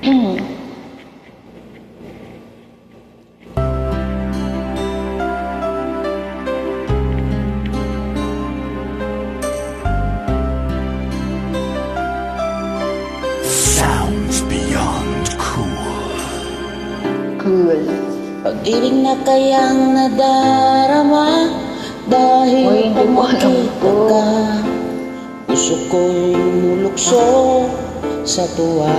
Sounds beyond cool. Cool. Pag-ibig na kayang nadarama dahil Uy, hindi ko alam makita to. ka. Puso ko'y lumulukso sa tuwa.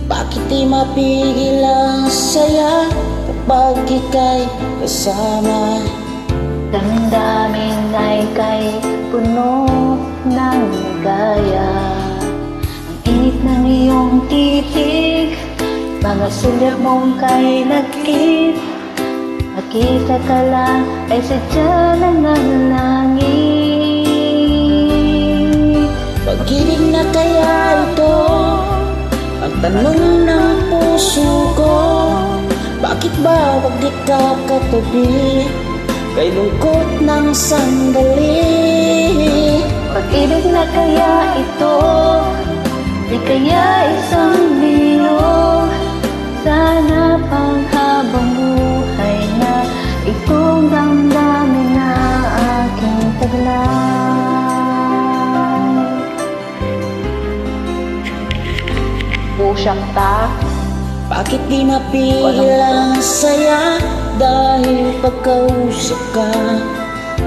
Bakit di mapigil ang saya kapag ika'y kasama? Damdamin ay kay puno ng ligaya. Ang init ng iyong titig, mga sulyap mong kay lakit. Makita ka lang ay sadya ng langit. Pag-ibig na kaya ito ang tanong ng puso ko. Bakit ba wag di ka katabi kay lungkot ng sandali? Pag-ibig na kaya ito, di kaya isang biro. Sana pang habang buhay na itong damdamin na aking taglay. Pusyak ta. Bakit di mapigil ang saya dahil pagkausap ka?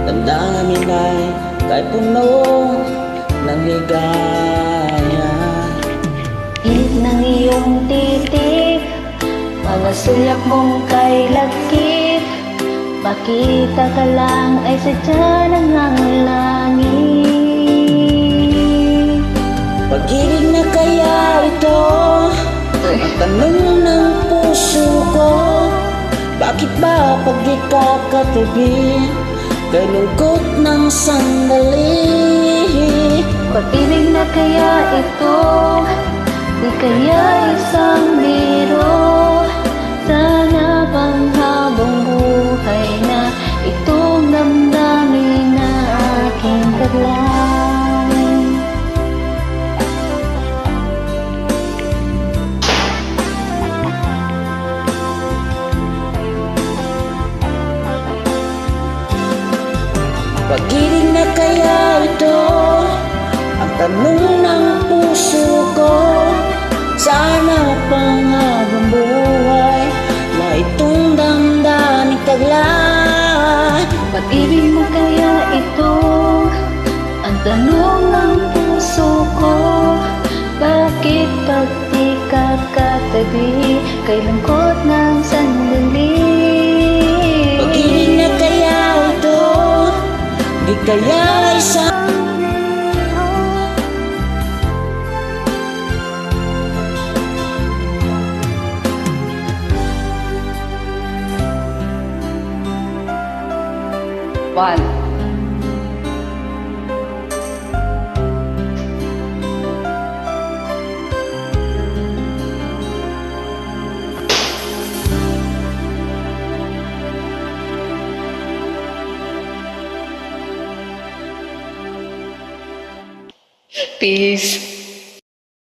Damdamin ay kay puno ng ligaya. Init ng iyong titig, mga sulyap mong kay lakit. Makita ka lang ay sadya ng langit. Pag-ibig na kaya ito ang tanong ng puso ko. Bakit ba pag di ka katabi kay lungkot ng sandali? Pag-ibig na kaya ito, di kaya isang biro. Sana pang habang buhay na itong damdamin na aking taglay. Pag-ibig na kaya ito ang tanong ng puso ko. Sana pang habang buhay na itong damdamin taglay. Pag-ibig mo kaya ito ang tanong ng puso ko. Bakit pag di ka katabi kay lungkot ng sandali? Pag-ibig na kaya ito, di kaya isang One. Peace.